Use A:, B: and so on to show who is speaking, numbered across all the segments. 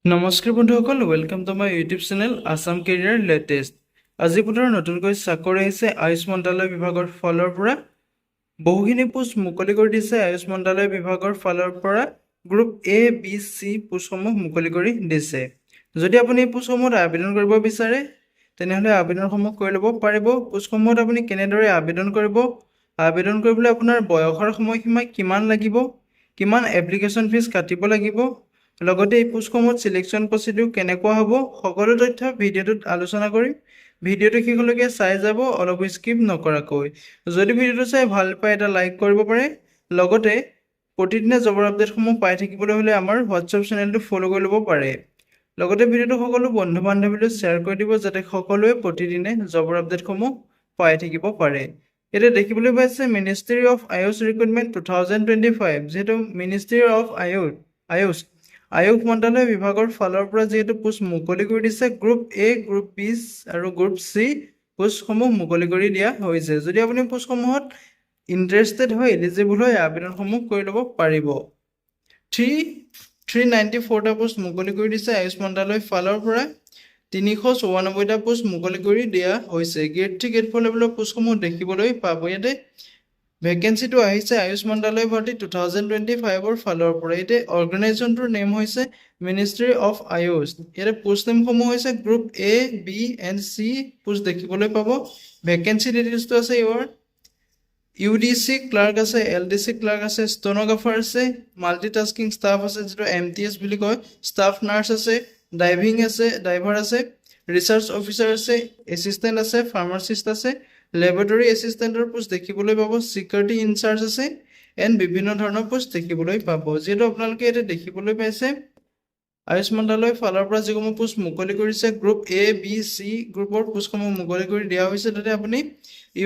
A: নমস্কাৰ বন্ধুসকল, welcome to my YouTube channel Assam career latest. আজি পুনৰ নতুনকৈ চাকৰি আহিছে আয়ুষ মন্ত্ৰালয় বিভাগৰ ফালৰ পৰা। বহুখিনি পোষ্ট মুকলি কৰি দিছে আয়ুষ মন্ত্ৰালয় বিভাগৰ ফালৰ পৰা। গ্ৰুপ এ বি চি পোষ্টসমূহ মুকলি কৰি দিছে। যদি আপুনি এই পোষ্টসমূহত আবেদন কৰিব বিচাৰে তেনেহ'লে আবেদনসমূহ কৰি ল'ব পাৰিব। পোষ্টসমূহত আপুনি কেনেদৰে আবেদন কৰিব, আবেদন কৰিবলৈ আপোনাৰ বয়সৰ সময়সীমা কিমান লাগিব, কিমান এপ্লিকেশ্যন ফিজ কাটিব লাগিব, লগতে এই পোষ্টসমূহত চিলেকশ্যন প্ৰচিডিউৰ কেনেকুৱা হ'ব, সকলো তথ্য ভিডিঅ'টোত আলোচনা কৰিম। ভিডিঅ'টো শেষলৈকে চাই যাব, অলপ স্কিপ নকৰাকৈ। যদি ভিডিঅ'টো চাই ভাল পায় এটা লাইক কৰিব পাৰে। লগতে প্ৰতিদিনে জবৰ আপডেটসমূহ পাই থাকিবলৈ হ'লে আমাৰ হোৱাটছআপ চেনেলটো ফ'ল' কৰি ল'ব পাৰে। লগতে ভিডিঅ'টো সকলো বন্ধু বান্ধৱীলৈ শ্বেয়াৰ কৰি দিব যাতে সকলোৱে প্ৰতিদিনে জবৰ আপডেটসমূহ পাই থাকিব পাৰে। এতিয়া দেখিবলৈ পাইছে মিনিষ্ট্ৰী অফ আয়ুষ ৰিক্ৰুটমেণ্ট 2025, যিহেতু মিনিষ্ট্ৰী অফ আয়ুষ মন্ত্ৰালয় বিভাগৰ ফালৰ পৰা যিহেতু পোষ্ট মুকলি কৰি দিছে, গ্ৰুপ এ, গ্ৰুপ বি আৰু গ্ৰুপ চি পোষ্টসমূহ মুকলি কৰি দিয়া হৈছে। যদি আপুনি পোষ্টসমূহত ইণ্টাৰেষ্টেড হয়, এলিজিবল হয়, আবেদনসমূহ কৰি ল'ব পাৰিব। 394টা পোষ্ট মুকলি কৰি দিছে আয়ুষ মন্ত্ৰালয়ৰ ফালৰ পৰা। 394টা পোষ্ট মুকলি কৰি দিয়া হৈছে। গ্ৰেড 3 গ্ৰেড 4 লেভেলৰ পোষ্টসমূহ দেখিবলৈ পাব। ইয়াতে ভেকেঞ্চিটো আহিছে আয়ুষ মন্ত্ৰালয় ভাৰতী 2025ৰ ফালৰ পৰা। এতিয়া অৰ্গেনাইজেশ্যনটোৰ নেম হৈছে মিনিষ্ট্ৰী অফ আয়ুষ। ইয়াতে পোষ্ট নেমসমূহ হৈছে group A, B and C post দেখিবলৈ পাব। ভেকেঞ্চি ডিটেইলছটো আছে ইয়াৰ UDC ক্লাৰ্ক আছে, LDC ক্লাৰ্ক আছে, ষ্টেনোগ্ৰাফাৰ আছে, মাল্টিটাস্কিং ষ্টাফ আছে যিটো MTS বুলি কয়, ষ্টাফ নাৰ্ছ আছে, ড্ৰাইভাৰ আছে, ৰিচাৰ্চ অফিচাৰ আছে, এছিষ্টেণ্ট আছে, ফাৰ্মাচিষ্ট আছে, লেবৰেটৰী এছিষ্টেণ্টৰ পোষ্ট দেখিবলৈ পাব, ছিকিউৰিটি ইনচাৰ্জ আছে এণ্ড বিভিন্ন ধৰণৰ পোষ্ট দেখিবলৈ পাব। যিহেতু আপোনালোকে ইয়াতে দেখিবলৈ পাইছে আয়ুষ মন্ত্ৰালয়ৰ ফালৰ পৰা যিসমূহ পোষ্ট মুকলি কৰিছে, গ্ৰুপ এ, বি, চি গ্ৰুপৰ পোষ্টসমূহ মুকলি কৰি দিয়া হৈছে। তাতে আপুনি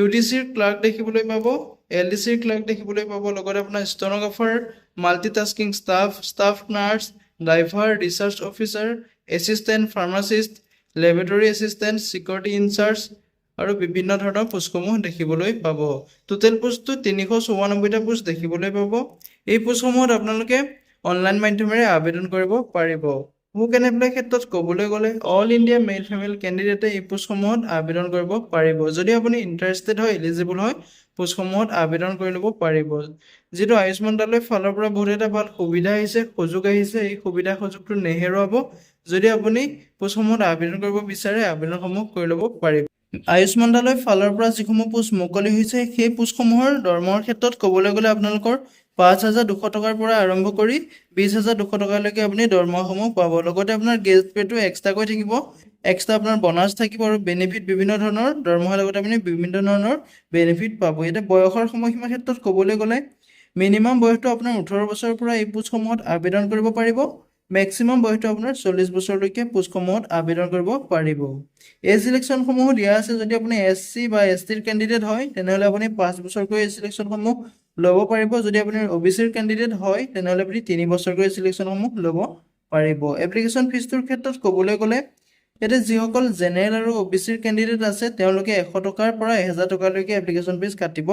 A: UDCৰ ক্লাৰ্ক দেখিবলৈ পাব, LDCৰ ক্লাৰ্ক দেখিবলৈ পাব, লগতে আপোনাৰ stenographer, multitasking staff nurse, driver, research officer, assistant, pharmacist, laboratory assistant, security in-charge আৰু বিভিন্ন ধৰণৰ পোষ্টসমূহ দেখিবলৈ পাব। টোটেল পোষ্টটো 394টা পোষ্ট দেখিবলৈ পাব। এই পোষ্টসমূহত আপোনালোকে অনলাইন মাধ্যমেৰে আবেদন কৰিব পাৰিব। মোক এনেবিলাক ক্ষেত্ৰত ক'বলৈ গ'লে অল ইণ্ডিয়া মেল ফিমেল কেণ্ডিডেটে এই পোষ্টসমূহত আবেদন কৰিব পাৰিব। যদি আপুনি ইণ্টাৰেষ্টেড হয়, এলিজিবল হয়, পোষ্টসমূহত আবেদন কৰি ল'ব পাৰিব। যিটো আয়ুষ মন্ত্ৰালয়ৰ ফালৰ পৰা বহুত এটা ভাল সুবিধা আহিছে, সুযোগ আহিছে, এই সুযোগটো নেহেৰুৱাব। যদি আপুনি পোষ্টসমূহত আবেদন কৰিব বিচাৰে, আবেদনসমূহ কৰি ল'ব পাৰিব। আয়ুষ মন্ত্ৰালয়ৰ ফালৰ পৰা যিসমূহ পোষ্ট মুকলি হৈছে, সেই পোষ্টসমূহৰ দৰমহাৰ ক্ষেত্ৰত ক'বলৈ গ'লে আপোনালোকৰ 5,200 টকাৰ পৰা আৰম্ভ কৰি 20,200 টকালৈকে আপুনি দৰমহাসমূহ পাব। লগতে আপোনাৰ গেষ্ট পেটো এক্সট্ৰাকৈ থাকিব, এক্সট্ৰা আপোনাৰ বনাছ থাকিব আৰু বেনিফিট বিভিন্ন ধৰণৰ দৰমহাৰ লগতে আপুনি বিভিন্ন ধৰণৰ বেনিফিট পাব। ইয়াতে বয়সৰ সময়সীমাৰ ক্ষেত্ৰত ক'বলৈ গ'লে মিনিমাম বয়সটো আপোনাৰ 18 বছৰৰ পৰা এই পোষ্টসমূহত আবেদন কৰিব পাৰিব। মেক্সিমাম বয়সটো আপোনাৰ 40 বছৰলৈকে পোষ্টসমূহত আবেদন কৰিব পাৰিব। এজ চিলেকশ্যনসমূহো দিয়া আছে। যদি আপুনি SC বা STৰ কেণ্ডিডেট হয় তেনেহ'লে আপুনি 5 বছৰকৈ এজ চিলেকশ্যনসমূহ ল'ব পাৰিব। যদি আপুনি OBCৰ কেণ্ডিডেট হয় তেনেহ'লে আপুনি 3 বছৰকৈ এজ চিলেকশ্যনসমূহ ল'ব পাৰিব। এপ্লিকেশ্যন ফিজটোৰ ক্ষেত্ৰত ক'বলৈ গ'লে ইয়াতে যিসকল জেনেৰেল আৰু OBCৰ কেণ্ডিডেট আছে তেওঁলোকে 100 টকাৰ পৰা 1000 টকালৈকে এপ্লিকেশ্যন ফিজ কাটিব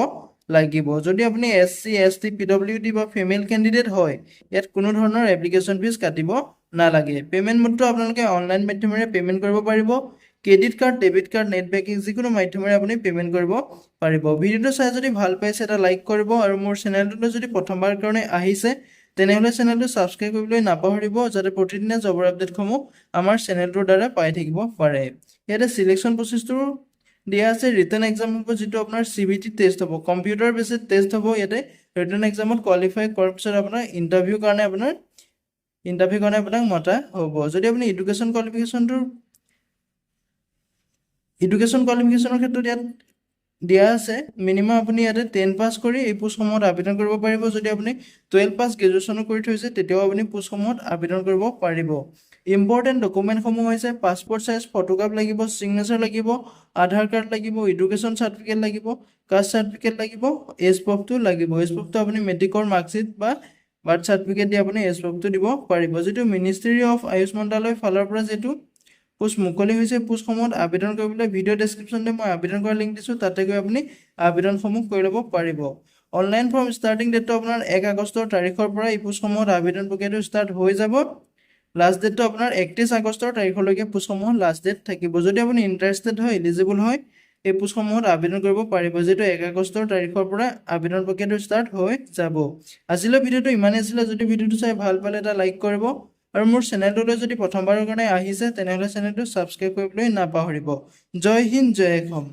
A: লাগিব। যদি আপুনি SC, ST, PWD বা ফিমেল কেণ্ডিডেট হয় ইয়াত কোনো ধৰণৰ এপ্লিকেশ্যন ফিজ কাটিব নালাগে। পে'মেণ্ট মোডটো আপোনালোকে অনলাইন মাধ্যমেৰে পে'মেণ্ট কৰিব পাৰিব। Credit card, debit card, net banking যিকোনো মাধ্যমেৰে আপুনি পে'মেণ্ট কৰিব পাৰিব। ভিডিঅ'টো চাই যদি ভাল পাইছে এটা লাইক কৰিব আৰু মোৰ চেনেলটোলৈ যদি প্ৰথমবাৰৰ কাৰণে আহিছে তেনেহ'লে চেনেলটো ছাবস্ক্ৰাইব কৰিবলৈ নাপাহৰিব যাতে প্ৰতিদিনে জবৰ আপডেটসমূহ আমাৰ চেনেলটোৰ দ্বাৰা পাই থাকিব পাৰে। ইয়াতে চিলেকশ্যন প্ৰচেছটো দিয়া আছে। ৰিটেন এক্সাম হ'ব যিটো আপোনাৰ CBT টেষ্ট হ'ব, কম্পিউটাৰ বেচিড টেষ্ট হ'ব। ইয়াতে ৰিটেন এক্সামত কোৱালিফাই কৰাৰ পিছত আপোনাৰ ইণ্টাৰভিউৰ কাৰণে আপোনাক মতা হ'ব। যদি আপুনি এডুকেশ্যন কোৱালিফিকেশ্যনৰ ক্ষেত্ৰত ইয়াত দিয়া আছে মিনিমাম আপুনি ইয়াতে 10 পাছ কৰি এই পোষ্টসমূহত আবেদন কৰিব পাৰিব। যদি আপুনি 12 পাছ গ্ৰেজুৱেশ্যনো কৰি থৈছে তেতিয়াও আপুনি পোষ্টসমূহত আবেদন কৰিব পাৰিব। ইম্পৰ্টেণ্ট ডকুমেণ্টসমূহ হৈছে পাছপৰ্ট চাইজ ফটোগ্ৰাফ লাগিব, ছিগনেচাৰ লাগিব, আধাৰ কাৰ্ড লাগিব, এডুকেশ্যন চাৰ্টিফিকেট লাগিব, কাষ্ট চাৰ্টিফিকেট লাগিব, এজ প্ৰুফটো লাগিব। এজ প্ৰুফটো আপুনি মেট্ৰিকৰ মাৰ্কশ্বিট বা বাৰ্থ চাৰ্টিফিকেট দি আপুনি এজ প্ৰুফটো দিব পাৰিব। যিটো মিনিষ্ট্ৰী অফ আয়ুষ মন্ত্ৰালয়ৰ ফালৰ পৰা যিটো পোষ্ট মুকলি হৈছে, পোষ্টসমূহত আবেদন কৰিবলৈ ভিডিঅ' ডেছক্ৰিপশ্যনতে মই আবেদন কৰাৰ লিংক দিছোঁ, তাতে গৈ আপুনি আবেদনসমূহ কৰি ল'ব পাৰিব। অনলাইন ফৰ্ম ষ্টাৰ্টিং ডেটটো আপোনাৰ 1 আগষ্টৰ তাৰিখৰ পৰা এই পোষ্টসমূহত আবেদন প্ৰক্ৰিয়াটো ষ্টাৰ্ট হৈ যাব। লাষ্ট ডেটটো আপোনাৰ 31 আগষ্টৰ তাৰিখলৈকে পোষ্টসমূহত লাষ্ট ডেট থাকিব। যদি আপুনি ইণ্টাৰেষ্টেড হয়, এলিজিবল হয়, এই পোষ্টসমূহত আবেদন কৰিব পাৰিব, যিহেতু 1 আগষ্টৰ তাৰিখৰ পৰা আবেদন প্ৰক্ৰিয়াটো ষ্টাৰ্ট হৈ যাব। আজিলৈ ভিডিঅ'টো ইমানেই আছিলে। যদি ভিডিঅ'টো চাই ভাল পালে এটা লাইক কৰিব আৰু মোৰ চেনেলটোলৈ যদি প্ৰথমবাৰৰ কাৰণে আহিছে তেনেহ'লে চেনেলটো ছাবস্ক্ৰাইব কৰিবলৈ নাপাহৰিব। জয় হিন্দ, জয় অসম।